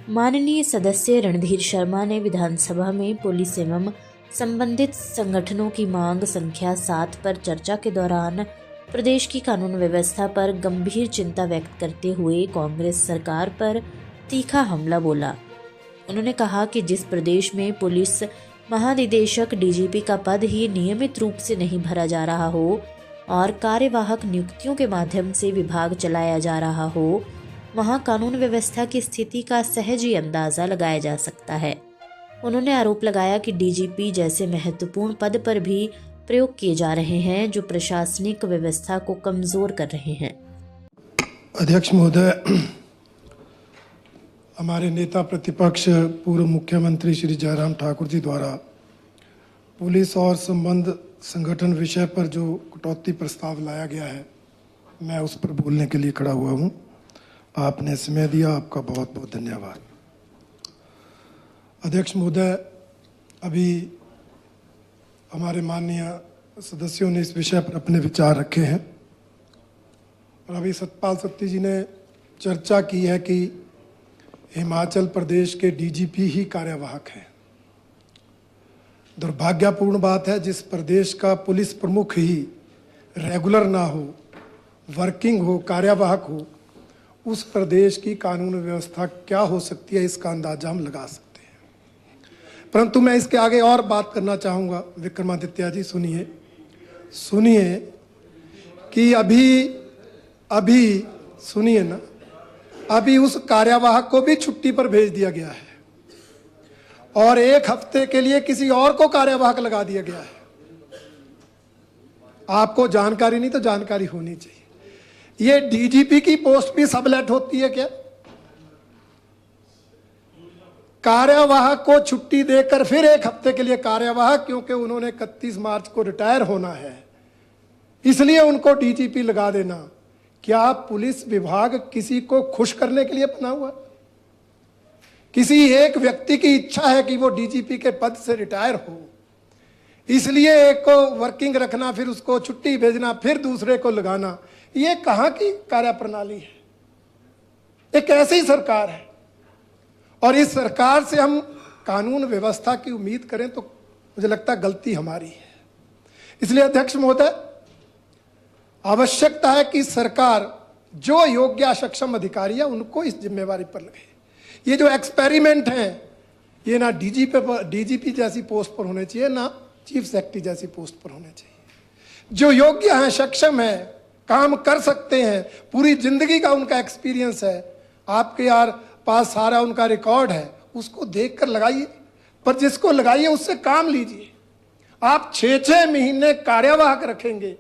माननीय सदस्य रणधीर शर्मा ने विधानसभा में पुलिस एवं संबंधित संगठनों की मांग संख्या 7 पर चर्चा के दौरान प्रदेश की कानून व्यवस्था पर गंभीर चिंता व्यक्त करते हुए कांग्रेस सरकार पर तीखा हमला बोला। उन्होंने कहा कि जिस प्रदेश में पुलिस महानिदेशक डीजीपी का पद ही नियमित रूप से नहीं भरा जा रहा हो और कार्यवाहक नियुक्तियों के माध्यम से विभाग चलाया जा रहा हो, वहां कानून व्यवस्था की स्थिति का सहज ही अंदाजा लगाया जा सकता है। उन्होंने आरोप लगाया कि डीजीपी जैसे महत्वपूर्ण पद पर भी प्रयोग किए जा रहे हैं जो प्रशासनिक व्यवस्था को कमजोर कर रहे हैं। अध्यक्ष महोदय, हमारे नेता प्रतिपक्ष पूर्व मुख्यमंत्री श्री जयराम ठाकुर जी द्वारा पुलिस और संबंध संगठन विषय पर जो कटौती प्रस्ताव लाया गया है, मैं उस पर बोलने के लिए खड़ा हुआ हूं। आपने समय दिया, आपका बहुत बहुत धन्यवाद। अध्यक्ष महोदय, अभी हमारे माननीय सदस्यों ने इस विषय पर अपने विचार रखे हैं और अभी सतपाल सत्ती जी ने चर्चा की है कि हिमाचल प्रदेश के डीजीपी ही कार्यवाहक हैं। दुर्भाग्यपूर्ण बात है, जिस प्रदेश का पुलिस प्रमुख ही रेगुलर ना हो, वर्किंग हो, कार्यवाहक हो, उस प्रदेश की कानून व्यवस्था क्या हो सकती है, इसका अंदाजा हम लगा सकते हैं। परंतु मैं इसके आगे और बात करना चाहूँगा। विक्रमादित्य जी, सुनिए कि अभी सुनिए ना, अभी उस कार्यवाहक को भी छुट्टी पर भेज दिया गया है और 1 हफ्ते के लिए किसी और को कार्यवाहक लगा दिया गया है। आपको जानकारी नहीं तो जानकारी होनी चाहिए। ये डीजीपी की पोस्ट भी सबलेट होती है क्या? कार्यवाहक को छुट्टी देकर फिर 1 हफ्ते के लिए कार्यवाहक, क्योंकि उन्होंने 31 मार्च को रिटायर होना है, इसलिए उनको डीजीपी लगा देना। क्या पुलिस विभाग किसी को खुश करने के लिए बना हुआ? किसी एक व्यक्ति की इच्छा है कि वो डीजीपी के पद से रिटायर हो, इसलिए एक को वर्किंग रखना, फिर उसको छुट्टी भेजना, फिर दूसरे को लगाना। ये कहां की कार्यप्रणाली है? एक ऐसी सरकार है और इस सरकार से हम कानून व्यवस्था की उम्मीद करें तो मुझे लगता है गलती हमारी है। इसलिए अध्यक्ष महोदय, आवश्यकता है कि सरकार जो योग्य सक्षम अधिकारी है उनको इस जिम्मेवारी पर लगे। ये जो एक्सपेरिमेंट है, ये ना डीजीपी जैसी पोस्ट पर होने चाहिए, ना चीफ सेक्रेटरी जैसी पोस्ट पर होने चाहिए। जो योग्य हैं, सक्षम हैं, काम कर सकते हैं, पूरी जिंदगी का उनका एक्सपीरियंस है, आपके यार पास सारा उनका रिकॉर्ड है, उसको देखकर लगाइए। पर जिसको लगाइए उससे काम लीजिए। आप 6-6 महीने कार्यवाहक रखेंगे,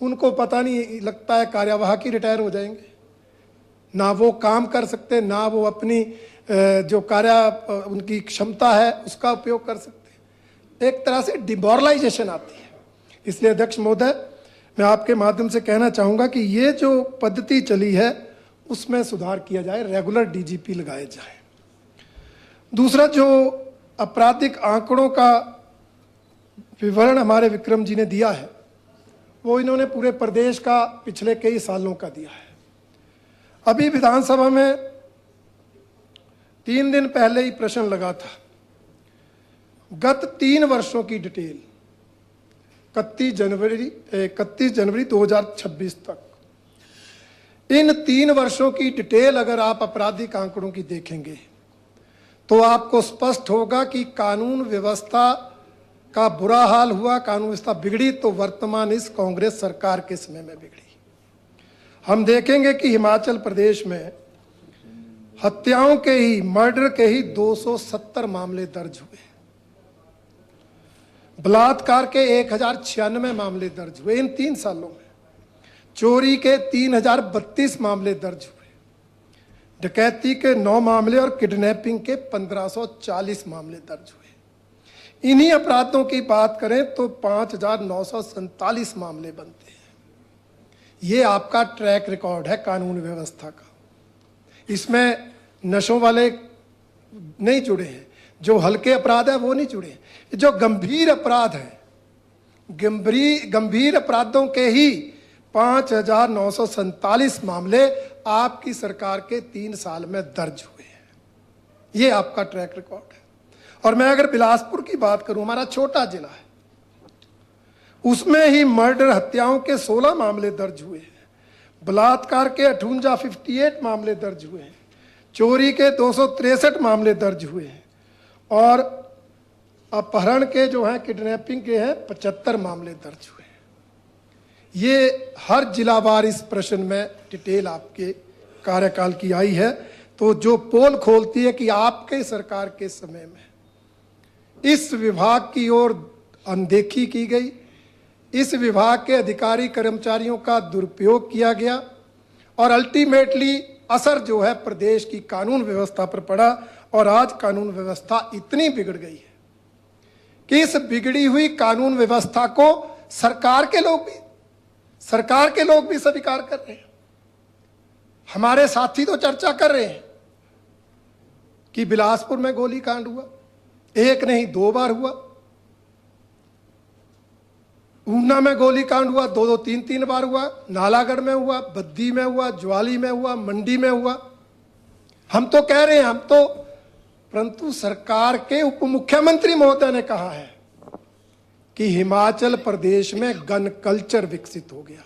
उनको पता नहीं लगता है कार्यवाहक ही रिटायर हो जाएंगे। ना वो काम कर सकते, ना वो अपनी जो उनकी क्षमता है उसका उपयोग कर सकते। एक तरह से डिमोरलाइजेशन आती है। इसलिए अध्यक्ष महोदय, मैं आपके माध्यम से कहना चाहूँगा कि ये जो पद्धति चली है उसमें सुधार किया जाए, रेगुलर डीजीपी लगाए जाए। दूसरा, जो आपराधिक आंकड़ों का विवरण हमारे विक्रम जी ने दिया है, वो इन्होंने पूरे प्रदेश का पिछले कई सालों का दिया है। अभी विधानसभा में 3 दिन पहले ही प्रश्न लगा था। गत 3 वर्षों की डिटेल 31 जनवरी 2026 तक, इन 3 वर्षों की डिटेल अगर आप आपराधिक आंकड़ों की देखेंगे तो आपको स्पष्ट होगा कि कानून व्यवस्था का बुरा हाल हुआ। कानून व्यवस्था बिगड़ी तो वर्तमान इस कांग्रेस सरकार के समय में बिगड़ी। हम देखेंगे कि हिमाचल प्रदेश में हत्याओं के ही, मर्डर के ही 270 मामले दर्ज हुए, बलात्कार के 1096 मामले दर्ज हुए इन 3 सालों में, चोरी के 3032 मामले दर्ज हुए, डकैती के 9 मामले और किडनैपिंग के 1540 मामले दर्ज हुए। इन्हीं अपराधों की बात करें तो 5947 मामले बनते हैं। ये आपका ट्रैक रिकॉर्ड है कानून व्यवस्था का। इसमें नशों वाले नहीं जुड़े हैं, जो हल्के अपराध है वो नहीं जुड़े हैं। जो गंभीर अपराध है, गंभीर अपराधों के ही 5947 मामले आपकी सरकार के 3 साल में दर्ज हुए हैं। ये आपका ट्रैक रिकॉर्ड है। और मैं अगर बिलासपुर की बात करूं, हमारा छोटा जिला है, उसमेमें ही मर्डर हत्याओं के 16 मामले दर्ज हुए हैं, बलात्कार के 58 मामले दर्ज हुए हैं, चोरी के 263 मामले दर्ज हुए हैं, और अपहरण के जो हैं, किडनैपिंग के हैं 75 मामले दर्ज हुए हैं। ये हर जिलावार इस प्रश्न में डिटेल आपके कार्यकाल की आई है। तो जो पोल खोलती है कि आपके सरकार के समय में इस विभाग की ओर अनदेखी की गई, इस विभाग के अधिकारी कर्मचारियों का दुरुपयोग किया गया, और अल्टीमेटली असर जो है प्रदेश की कानून व्यवस्था पर पड़ा। और आज कानून व्यवस्था इतनी बिगड़ गई है कि इस बिगड़ी हुई कानून व्यवस्था को सरकार के लोग भी स्वीकार कर रहे हैं। हमारे साथी तो चर्चा कर रहे हैं कि बिलासपुर में गोलीकांड हुआ, एक नहीं 2 बार हुआ, ऊना में गोलीकांड हुआ 2-2, 3-3 बार हुआ, नालागढ़ में हुआ, बद्दी में हुआ, ज्वाली में हुआ, मंडी में हुआ। हम तो कह रहे हैं, परंतु सरकार के उप मुख्यमंत्री महोदय ने कहा है कि हिमाचल प्रदेश में गन कल्चर विकसित हो गया।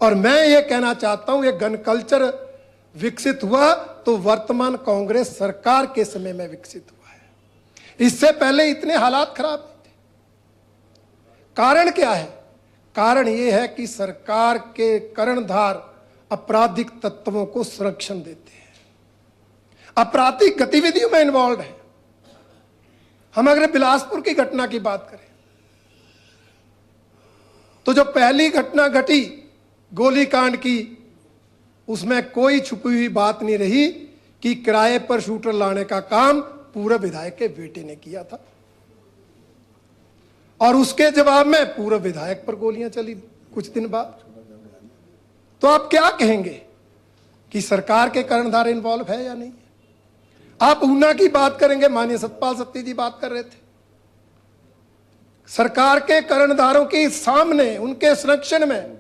और मैं ये कहना चाहता हूं, ये गन कल्चर विकसित हुआ तो वर्तमान कांग्रेस सरकार के समय में विकसित हुआ है। इससे पहले इतने हालात खराब नहीं थे। कारण क्या है? कारण ये है कि सरकार के कर्णधार आपराधिक तत्वों को संरक्षण देते हैं, आपराधिक गतिविधियों में इन्वॉल्व है। हम अगर बिलासपुर की घटना की बात करें तो जो पहली घटना घटी गोलीकांड की, उसमें कोई छुपी हुई बात नहीं रही कि किराए पर शूटर लाने का काम पूर्व विधायक के बेटे ने किया था, और उसके जवाब में पूर्व विधायक पर गोलियां चली कुछ दिन बाद। तो आप क्या कहेंगे कि सरकार के कर्णधार इन्वॉल्व है या नहीं है? आप ऊना की बात करेंगे, माननीय सतपाल सत्ती जी बात कर रहे थे, सरकार के कर्णधारों के सामने उनके संरक्षण में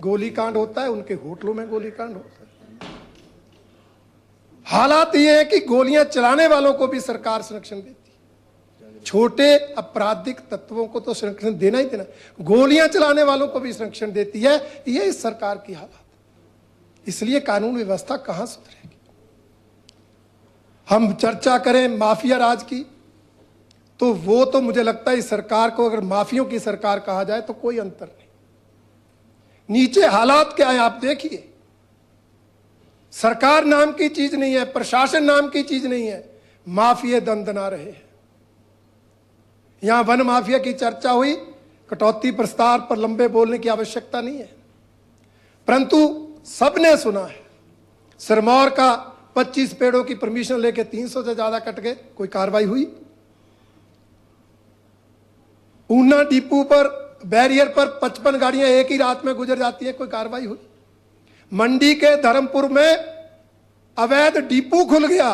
गोलीकांड होता है, उनके होटलों में गोलीकांड होता है। हालात ये है कि गोलियां चलाने वालों को भी सरकार संरक्षण देती है। छोटे आपराधिक तत्वों को तो संरक्षण देना ही देना, गोलियां चलाने वालों को भी संरक्षण देती है। ये इस सरकार की हालत। इसलिए कानून व्यवस्था कहां सुधरेगी? हम चर्चा करें माफिया राज की, तो वो तो मुझे लगता है इस सरकार को अगर माफियों की सरकार कहा जाए तो कोई अंतर नहीं। नीचे हालात क्या है आप देखिए। सरकार नाम की चीज नहीं है, प्रशासन नाम की चीज नहीं है, माफिया दंदना रहे हैं। यहां वन माफिया की चर्चा हुई, कटौती प्रस्ताव पर लंबे बोलने की आवश्यकता नहीं है, परंतु सबने सुना है सिरमौर का 25 पेड़ों की परमिशन लेके 300 से ज्यादा कट गए, कोई कार्रवाई हुई? ऊना डिपो पर बैरियर पर 55 गाड़ियां एक ही रात में गुजर जाती है, कोई कार्रवाई हुई? मंडी के धर्मपुर में अवैध डिपो खुल गया,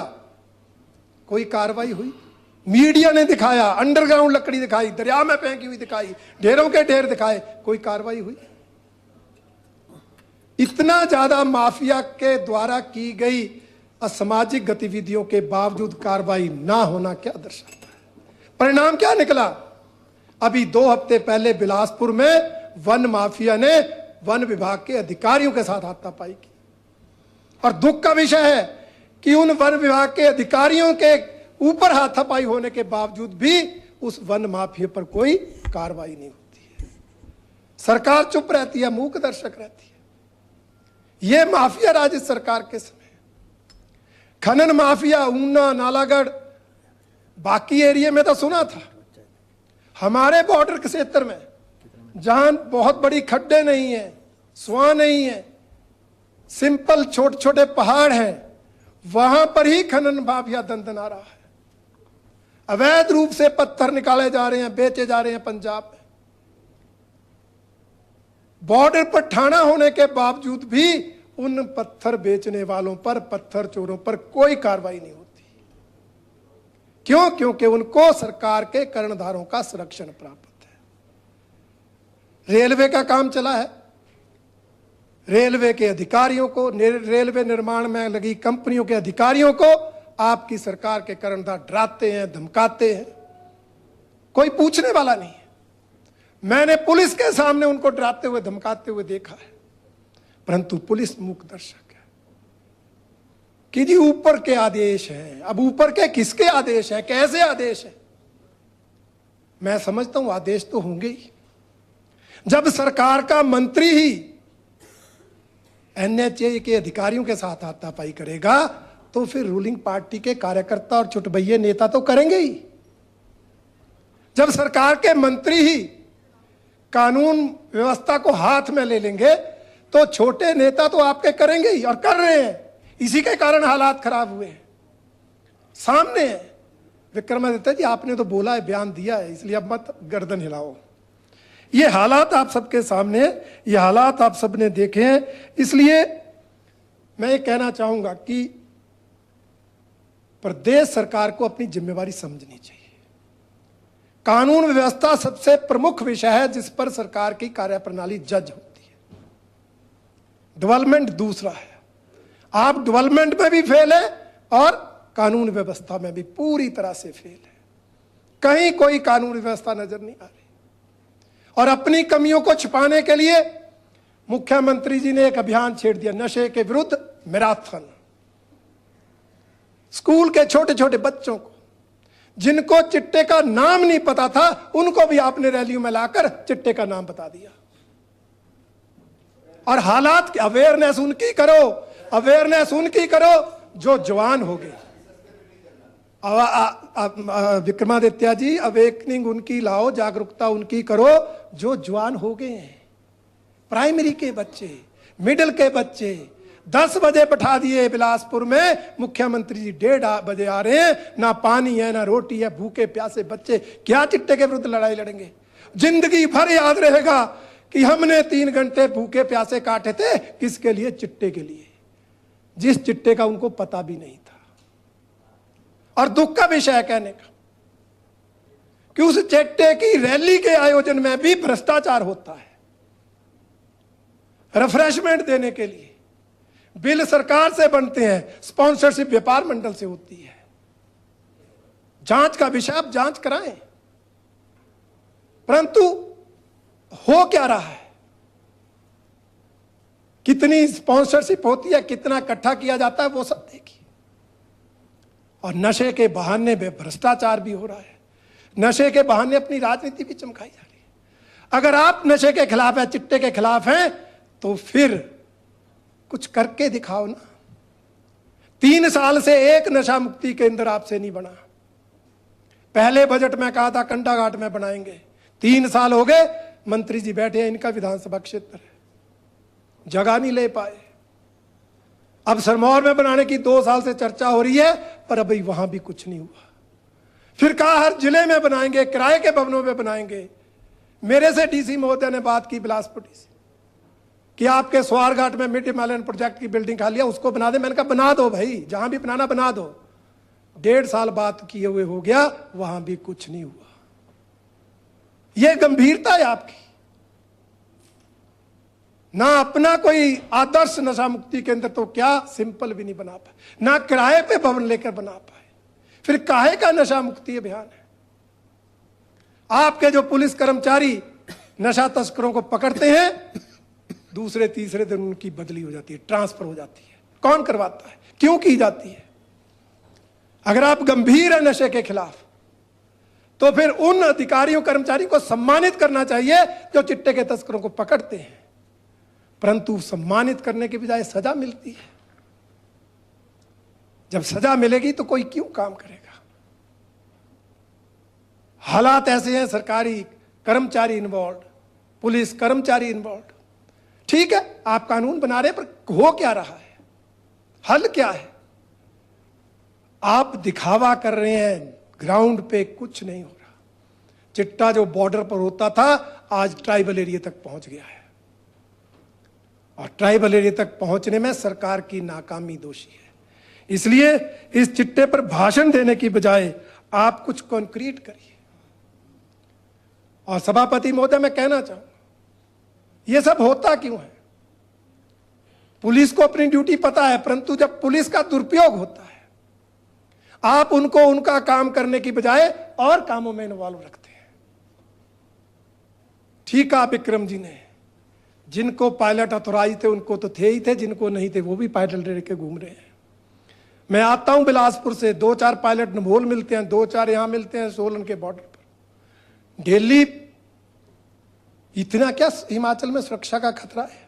कोई कार्रवाई हुई? मीडिया ने दिखाया, अंडरग्राउंड लकड़ी दिखाई, दरिया में फेंकी हुई दिखाई, ढेरों के ढेर दिखाए, कोई कार्रवाई हुई? इतना ज्यादा माफिया के द्वारा की गई असामाजिक गतिविधियों के बावजूद कार्रवाई ना होना क्या दर्शाता है? परिणाम क्या निकला? अभी 2 हफ्ते पहले बिलासपुर में वन माफिया ने वन विभाग के अधिकारियों के साथ हाथापाई की, और दुख का विषय है कि उन वन विभाग के अधिकारियों के ऊपर हाथापाई होने के बावजूद भी उस वन माफिया पर कोई कार्रवाई नहीं होती है। सरकार चुप रहती है, मूक दर्शक रहती है। यह माफिया राज इस सरकार के समय। खनन माफिया ऊना, नालागढ़, बाकी एरिया में तो सुना था। हमारे बॉर्डर क्षेत्र में जहां बहुत बड़ी खड्डे नहीं है, स्वां नहीं है, सिंपल छोटे छोटे पहाड़ हैं, वहां पर ही खनन माफिया दंदना रहा है। अवैध रूप से पत्थर निकाले जा रहे हैं, बेचे जा रहे हैं पंजाब में। बॉर्डर पर थाना होने के बावजूद भी उन पत्थर बेचने वालों पर, पत्थर चोरों पर कोई कार्रवाई नहीं होती। क्यों? क्योंकि उनको सरकार के कर्णधारों का संरक्षण प्राप्त है। रेलवे का काम चला है, रेलवे के अधिकारियों को, रेलवे निर्माण में लगी कंपनियों के अधिकारियों को आपकी सरकार के कर्णधार डराते हैं, धमकाते हैं, कोई पूछने वाला नहीं है। मैंने पुलिस के सामने उनको डराते हुए, धमकाते हुए देखा है, परंतु पुलिस मूक दर्शक है कि जी ऊपर के आदेश हैं। अब ऊपर के किसके आदेश हैं, कैसे आदेश हैं? मैं समझता हूं आदेश तो होंगे ही। जब सरकार का मंत्री ही एनएचए के अधिकारियों के साथ हाथापाई करेगा तो फिर रूलिंग पार्टी के कार्यकर्ता और चुटभैये नेता तो करेंगे ही। जब सरकार के मंत्री ही कानून व्यवस्था को हाथ में ले लेंगे तो छोटे नेता तो आपके करेंगे ही, और कर रहे हैं। इसी के कारण हालात खराब हुए हैं, सामने है। विक्रमादित्य जी, आपने तो बोला है, बयान दिया है, इसलिए अब मत गर्दन हिलाओ। ये हालात आप सबके सामने है, ये हालात आप सबने देखे हैं। इसलिए मैं ये कहना चाहूंगा कि प्रदेश सरकार को अपनी जिम्मेवारी समझनी चाहिए। कानून व्यवस्था सबसे प्रमुख विषय है जिस पर सरकार की कार्यप्रणाली जज होती है। डेवलपमेंट दूसरा है। आप डेवलपमेंट में भी फेल है और कानून व्यवस्था में भी पूरी तरह से फेल है। कहीं कोई कानून व्यवस्था नजर नहीं आ रही, और अपनी कमियों को छिपाने के लिए मुख्यमंत्री जी ने एक अभियान छेड़ दिया, नशे के विरुद्ध मैराथन। स्कूल के छोटे छोटे बच्चों को, जिनको चिट्टे का नाम नहीं पता था, उनको भी आपने रैलियों में लाकर चिट्टे का नाम बता दिया। और हालात की अवेयरनेस उनकी करो, अवेयरनेस उनकी करो जो जवान हो गए। विक्रमादित्य जी, अवेकनिंग उनकी लाओ, जागरूकता उनकी करो जो जवान हो गए हैं। प्राइमरी के बच्चे, मिडिल के बच्चे 10 बजे बैठा दिए बिलासपुर में, मुख्यमंत्री जी 1:30 बजे आ रहे हैं, ना पानी है ना रोटी है, भूखे प्यासे बच्चे क्या चिट्टे के विरुद्ध लड़ाई लड़ेंगे? जिंदगी भर याद रहेगा कि हमने 3 घंटे भूखे प्यासे काटे थे, किसके लिए? चिट्टे के लिए, जिस चिट्टे का उनको पता भी नहीं था। और दुख का विषय है कहने का कि उस चिट्टे की रैली के आयोजन में भी भ्रष्टाचार होता है। रिफ्रेशमेंट देने के लिए बिल सरकार से बनते हैं, स्पॉन्सरशिप व्यापार मंडल से होती है। जांच का विषय, आप जांच कराएं, परंतु हो क्या रहा है? कितनी स्पॉन्सरशिप होती है, कितना इकट्ठा किया जाता है, वो सब देखिए। और नशे के बहाने में भ्रष्टाचार भी हो रहा है, नशे के बहाने अपनी राजनीति भी चमकाई जा रही है। अगर आप नशे के खिलाफ है, चिट्टे के खिलाफ हैं, तो फिर कुछ करके दिखाओ ना। 3 साल से एक नशा मुक्ति केंद्र आपसे नहीं बना। पहले बजट में कहा था कंडाघाट में बनाएंगे, 3 साल हो गए, मंत्री जी बैठे हैं, इनका विधानसभा क्षेत्र है, जगह नहीं ले पाए। अब सिरमौर में बनाने की 2 साल से चर्चा हो रही है, पर अभी वहां भी कुछ नहीं हुआ। फिर कहा हर जिले में बनाएंगे, किराए के भवनों में बनाएंगे। मेरे से डीसी महोदय ने बात की, बिलासपुर डीसी, कि आपके स्वारघाट में मिड हिमालयन प्रोजेक्ट की बिल्डिंग खाली है, उसको बना दे। मैंने कहा बना दो भाई, जहां भी बनाना बना दो। 1.5 साल बात किए हुए हो गया, वहां भी कुछ नहीं हुआ। यह गंभीरता है आपकी। ना अपना कोई आदर्श नशा मुक्ति केंद्र तो क्या सिंपल भी नहीं बना पाए, ना किराए पे भवन लेकर बना पाए, फिर काहे का नशा मुक्ति अभियान है? आपके जो पुलिस कर्मचारी नशा तस्करों को पकड़ते हैं, दूसरे तीसरे दिन उनकी बदली हो जाती है, ट्रांसफर हो जाती है। कौन करवाता है, क्यों की जाती है? अगर आप गंभीर है नशे के खिलाफ, तो फिर उन अधिकारियों कर्मचारियों को सम्मानित करना चाहिए जो चिट्टे के तस्करों को पकड़ते हैं, परंतु सम्मानित करने के बजाय सजा मिलती है। जब सजा मिलेगी तो कोई क्यों काम करेगा? हालात ऐसे हैं, सरकारी कर्मचारी इन्वॉल्व, पुलिस कर्मचारी इन्वॉल्व। ठीक है, आप कानून बना रहे हैं, पर हो क्या रहा है? हल क्या है? आप दिखावा कर रहे हैं, ग्राउंड पे कुछ नहीं हो रहा। चिट्टा जो बॉर्डर पर होता था, आज ट्राइबल एरिया तक पहुंच गया है, और ट्राइबल एरिया तक पहुंचने में सरकार की नाकामी दोषी है। इसलिए इस चिट्टे पर भाषण देने की बजाय आप कुछ कॉन्क्रीट करिए। और सभापति महोदय, मैं कहना चाहूंगा, यह सब होता क्यों है? पुलिस को अपनी ड्यूटी पता है, परंतु जब पुलिस का दुरुपयोग होता है, आप उनको उनका काम करने की बजाय और कामों में इन्वॉल्व रखते हैं। ठीक है, विक्रम जी ने, जिनको पायलट अथॉराइज थे उनको तो थे ही थे, जिनको नहीं थे वो भी पायलट लेके घूम रहे हैं। मैं आता हूं बिलासपुर से, 2-4 पायलट नमोल मिलते हैं, 2-4 यहां मिलते हैं सोलन के बॉर्डर पर। दिल्ली इतना क्या हिमाचल में सुरक्षा का खतरा है?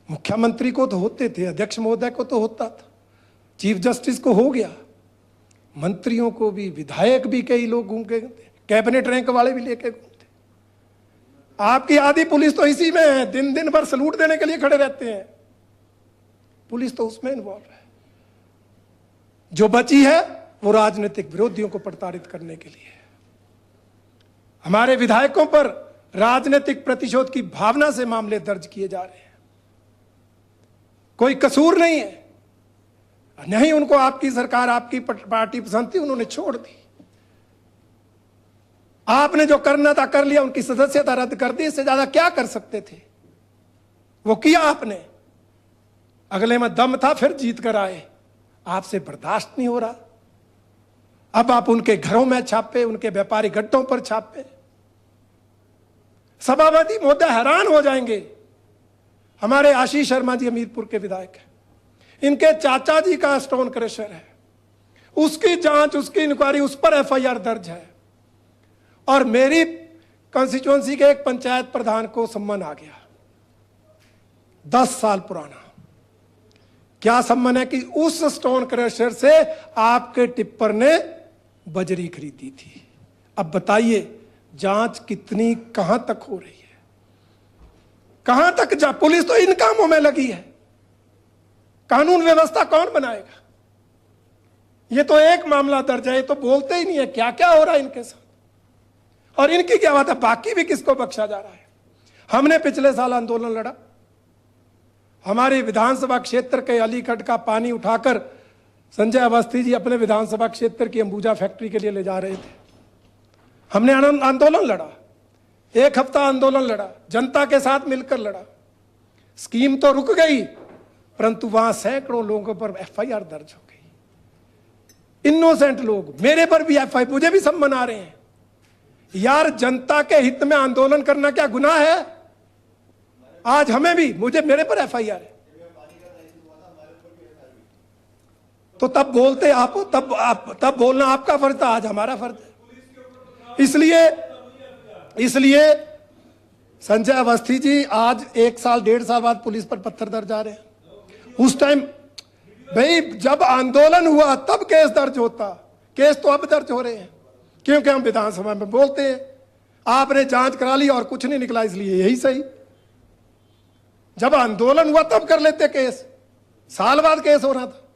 मुख्यमंत्री को तो होते थे, अध्यक्ष महोदय को तो होता था, चीफ जस्टिस को हो गया, मंत्रियों को भी, विधायक भी कई लोग घूम के, कैबिनेट रैंक वाले भी लेके घूमते। आपकी आधी पुलिस तो इसी में है, दिन दिन भर सलूट देने के लिए खड़े रहते हैं। पुलिस तो उसमें इन्वॉल्व है। जो बची है वो राजनीतिक विरोधियों को प्रताड़ित करने के लिए। हमारे विधायकों पर राजनीतिक प्रतिशोध की भावना से मामले दर्ज किए जा रहे हैं। कोई कसूर नहीं है, नहीं उनको आपकी सरकार, आपकी पार्टी पसंद थी, उन्होंने छोड़ दी। आपने जो करना था कर लिया, उनकी सदस्यता रद्द कर दी, इससे ज्यादा क्या कर सकते थे? वो किया आपने। अगले में दम था, फिर जीत कर आए। आपसे बर्दाश्त नहीं हो रहा। अब आप उनके घरों में छापे, उनके व्यापारिक गड्ढों पर छापे। सभापति महोदय हैरान हो जाएंगे। हमारे आशीष शर्मा जी हमीरपुर के विधायक हैं, इनके चाचा जी का स्टोन क्रशर है, उसकी जांच, उसकी इंक्वायरी, उस पर एफआईआर दर्ज है। और मेरी कॉन्स्टिट्यूएंसी के एक पंचायत प्रधान को सम्मन आ गया, 10 साल पुराना। क्या सम्मन है कि उस स्टोन क्रशर से आपके टिप्पर ने बजरी खरीदी थी। अब बताइए जांच कितनी, कहां तक हो रही है, कहां तक जा? पुलिस तो इन कामों में लगी है, कानून व्यवस्था कौन बनाएगा? ये तो एक मामला दर्ज है, ये तो बोलते ही नहीं है क्या क्या हो रहा है इनके साथ। और इनकी क्या बात है, बाकी भी किसको बख्शा जा रहा है? हमने पिछले साल आंदोलन लड़ा, हमारे विधानसभा क्षेत्र के अलीगढ़ का पानी उठाकर संजय अवस्थी जी अपने विधानसभा क्षेत्र की अंबुजा फैक्ट्री के लिए ले जा रहे थे। हमने आंदोलन लड़ा, 1 हफ्ता आंदोलन लड़ा, जनता के साथ मिलकर लड़ा। स्कीम तो रुक गई, परंतु वहां सैकड़ों लोगों पर एफआईआर दर्ज हो गई। इनोसेंट लोग, मेरे पर भी एफआईआर, मुझे भी सम्मन आ रहे हैं। यार जनता के हित में आंदोलन करना क्या गुनाह है? आज हमें भी, मुझे, मेरे पर एफआईआर है, तो तब बोलते आप, तब बोलना आपका फर्ज था, आज हमारा फर्ज है। इसलिए संजय अवस्थी जी आज 1 साल 1.5 साल बाद पुलिस पर पत्थर दर्ज आ रहे हैं। उस टाइम भाई जब आंदोलन हुआ तब केस दर्ज होता, केस तो अब दर्ज हो रहे हैं क्योंकि हम विधानसभा में बोलते हैं। आपने जांच करा ली और कुछ नहीं निकला, इसलिए यही सही। जब आंदोलन हुआ तब कर लेते केस, साल बाद केस हो रहा था।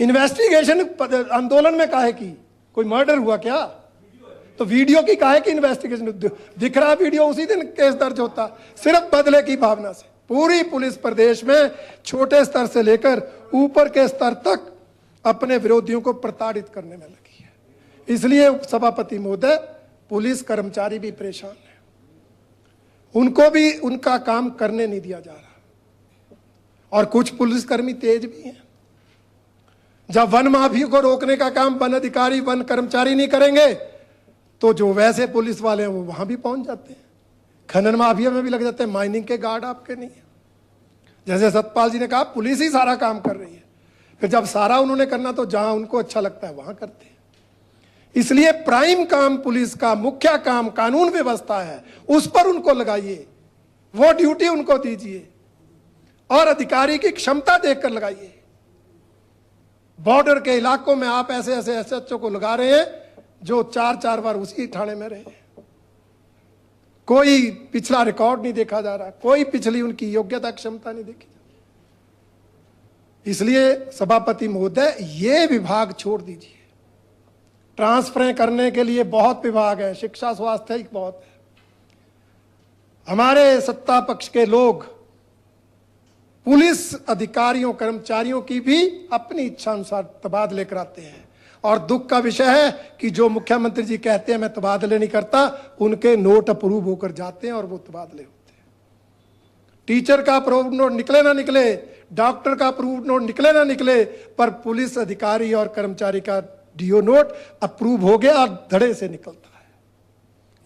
इन्वेस्टिगेशन आंदोलन में काहे की? कोई मर्डर हुआ क्या? तो वीडियो की काहे की इन्वेस्टिगेशन? दिख रहा वीडियो, उसी दिन केस दर्ज होता, सिर्फ बदले की भावना से। पूरी पुलिस प्रदेश में छोटे स्तर से लेकर ऊपर के स्तर तक अपने विरोधियों को प्रताड़ित करने में लगी है। इसलिए सभापति महोदय, पुलिस कर्मचारी भी परेशान है, उनको भी उनका काम करने नहीं दिया जा रहा। और कुछ पुलिसकर्मी तेज भी हैं। जब वन माफिया को रोकने का काम वन अधिकारी, वन कर्मचारी नहीं करेंगे तो जो वैसे पुलिस वाले हैं वो वहां भी पहुंच जाते हैं, खनन माफिया में भी लग जाते हैं। माइनिंग के गार्ड आपके नहीं है। जैसे सतपाल जी ने कहा, पुलिस ही सारा काम कर रही है, फिर जब सारा उन्होंने करना तो जहां उनको अच्छा लगता है वहां करते हैं। इसलिए प्राइम काम पुलिस का, मुख्य काम कानून व्यवस्था है, उस पर उनको लगाइए, वो ड्यूटी उनको दीजिए और अधिकारी की क्षमता देखकर लगाइए। बॉर्डर के इलाकों में आप ऐसे ऐसे एसएचओ को लगा रहे हैं जो 4-4 बार उसी थाने में रहे। कोई पिछला रिकॉर्ड नहीं देखा जा रहा, कोई पिछली उनकी योग्यता क्षमता नहीं देखी। इसलिए सभापति महोदय, ये विभाग छोड़ दीजिए। ट्रांसफर करने के लिए बहुत विभाग है, शिक्षा स्वास्थ्य बहुत है। हमारे सत्ता पक्ष के लोग पुलिस अधिकारियों कर्मचारियों की भी अपनी इच्छा अनुसार तबादले कराते हैं। और दुख का विषय है कि जो मुख्यमंत्री जी कहते हैं मैं तबादले नहीं करता, उनके नोट अप्रूव होकर जाते हैं और वो तबादले होते हैं। टीचर का अप्रूव नोट निकले ना निकले, डॉक्टर का अप्रूव नोट निकले ना निकले, पर पुलिस अधिकारी और कर्मचारी का डीओ नोट अप्रूव हो गया और धड़े से निकलता है।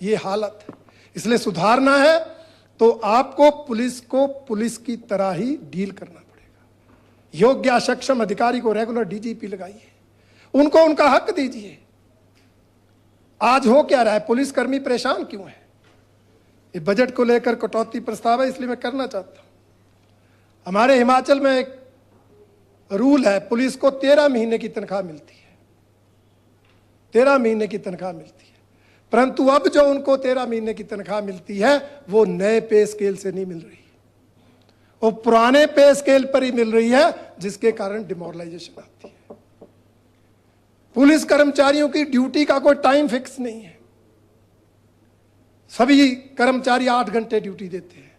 ये हालत है। इसलिए सुधारना है तो आपको पुलिस को पुलिस की तरह ही डील करना पड़ेगा। योग्य सक्षम अधिकारी को रेगुलर डीजीपी लगाइए, उनको उनका हक दीजिए। आज हो क्या रहा है, पुलिसकर्मी परेशान क्यों है? ये बजट को लेकर कटौती प्रस्ताव है, इसलिए मैं करना चाहता हूं। हमारे हिमाचल में एक रूल है, पुलिस को 13 महीने की तनख्वाह मिलती है, 13 महीने की तनख्वाह मिलती है। परंतु अब जो उनको 13 महीने की तनख्वाह मिलती है वो नए पे स्केल से नहीं मिल रही, वो पुराने पे स्केल पर ही मिल रही है, जिसके कारण डिमोरलाइजेशन आती है। पुलिस कर्मचारियों की ड्यूटी का कोई टाइम फिक्स नहीं है। सभी कर्मचारी 8 घंटे ड्यूटी देते हैं।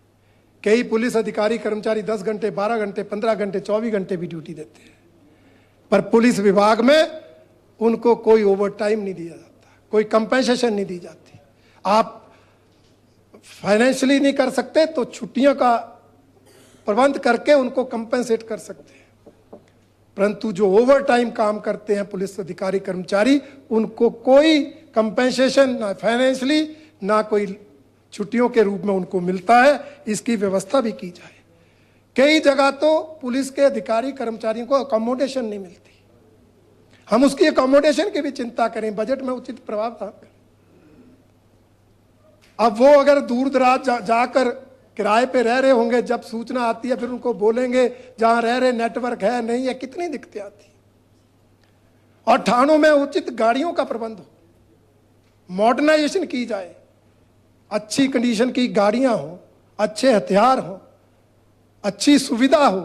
कई पुलिस अधिकारी कर्मचारी 10 घंटे, 12 घंटे, 15 घंटे, 24 घंटे भी ड्यूटी देते हैं। पर पुलिस विभाग में उनको कोई ओवर टाइम नहीं दिया जाता, कोई कंपेंसेशन नहीं दी जाती। आप फाइनेंशियली नहीं कर सकते तो छुट्टियों का प्रबंध करके उनको कंपेंसेट कर सकते हैं। परंतु जो ओवर टाइम काम करते हैं पुलिस अधिकारी कर्मचारी, उनको कोई कंपेंसेशन ना फाइनेंशियली ना कोई छुट्टियों के रूप में उनको मिलता है। इसकी व्यवस्था भी की जाए। कई जगह तो पुलिस के अधिकारी कर्मचारियों को अकोमोडेशन नहीं मिलती। हम उसकी अकोमोडेशन की भी चिंता करें, बजट में उचित प्रावधान करें। अब वो अगर दूर दराज जाकर किराए पे रह रहे होंगे, जब सूचना आती है फिर उनको बोलेंगे जहां रह रहे नेटवर्क है नहीं है, कितनी दिक्कतें आती। और थानों में उचित गाड़ियों का प्रबंध हो, मॉडर्नाइजेशन की जाए, अच्छी कंडीशन की गाड़ियां हो, अच्छे हथियार हो, अच्छी सुविधा हो।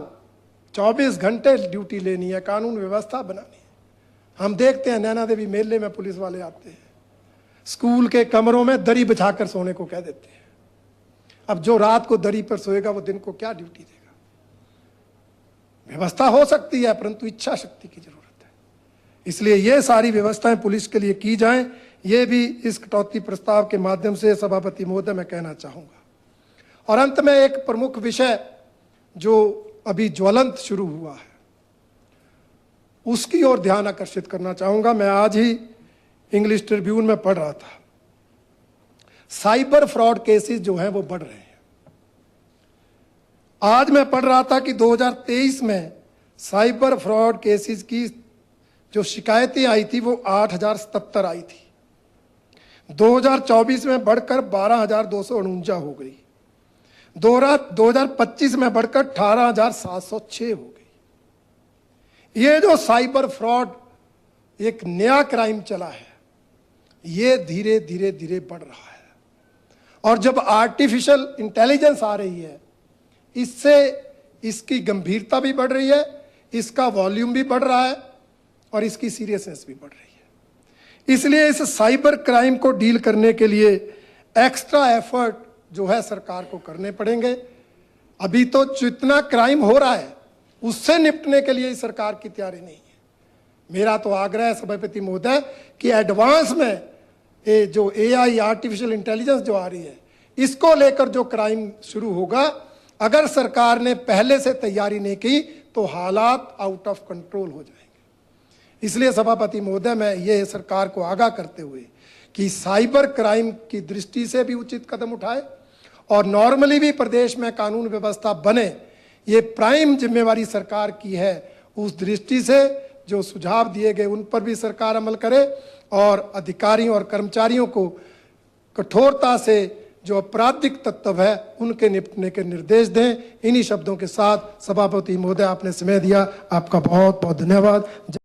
24 घंटे ड्यूटी लेनी है, कानून व्यवस्था बनानी है। हम देखते हैं नैना देवी मेले में पुलिस वाले आते हैं, स्कूल के कमरों में दरी बिछाकर सोने को कह देते हैं। अब जो रात को दरी पर सोएगा वो दिन को क्या ड्यूटी देगा? व्यवस्था हो सकती है, परंतु इच्छा शक्ति की जरूरत है। इसलिए ये सारी व्यवस्थाएं पुलिस के लिए की जाएं, ये भी इस कटौती प्रस्ताव के माध्यम से सभापति महोदय मैं कहना चाहूंगा। और अंत में एक प्रमुख विषय जो अभी ज्वलंत शुरू हुआ है, उसकी ओर ध्यान आकर्षित करना चाहूंगा। मैं आज ही इंग्लिश ट्रिब्यून में पढ़ रहा था, साइबर फ्रॉड केसेस जो हैं वो बढ़ रहे हैं। आज मैं पढ़ रहा था कि 2023 में साइबर फ्रॉड केसेस की जो शिकायतें आई थी वो 8077 आई थी। 2024 में बढ़कर 12,249 हो गई। 2025 में बढ़कर 18,706 हो गई। ये जो साइबर फ्रॉड एक नया क्राइम चला है, ये धीरे धीरे धीरे बढ़ रहा है। और जब आर्टिफिशियल इंटेलिजेंस आ रही है, इससे इसकी गंभीरता भी बढ़ रही है, इसका वॉल्यूम भी बढ़ रहा है और इसकी सीरियसनेस भी बढ़ रही है। इसलिए इस साइबर क्राइम को डील करने के लिए एक्स्ट्रा एफर्ट जो है सरकार को करने पड़ेंगे। अभी तो जितना क्राइम हो रहा है उससे निपटने के लिए सरकार की तैयारी नहीं है। मेरा तो आग्रह है सभापति महोदय कि एडवांस में ये जो एआई आर्टिफिशियल इंटेलिजेंस जो आ रही है, इसको लेकर जो क्राइम शुरू होगा, अगर सरकार ने पहले से तैयारी नहीं की तो हालात आउट ऑफ कंट्रोल हो जाएंगे। इसलिए सभापति महोदय मैं ये सरकार को आगाह करते हुए कि साइबर क्राइम की दृष्टि से भी उचित कदम उठाए और नॉर्मली भी प्रदेश में कानून व्यवस्था बने, ये प्राइम जिम्मेवारी सरकार की है। उस दृष्टि से जो सुझाव दिए गए उन पर भी सरकार अमल करे और अधिकारियों और कर्मचारियों को कठोरता से जो आपराधिक तत्व है उनके निपटने के निर्देश दें। इन्हीं शब्दों के साथ सभापति महोदय आपने समय दिया, आपका बहुत बहुत धन्यवाद।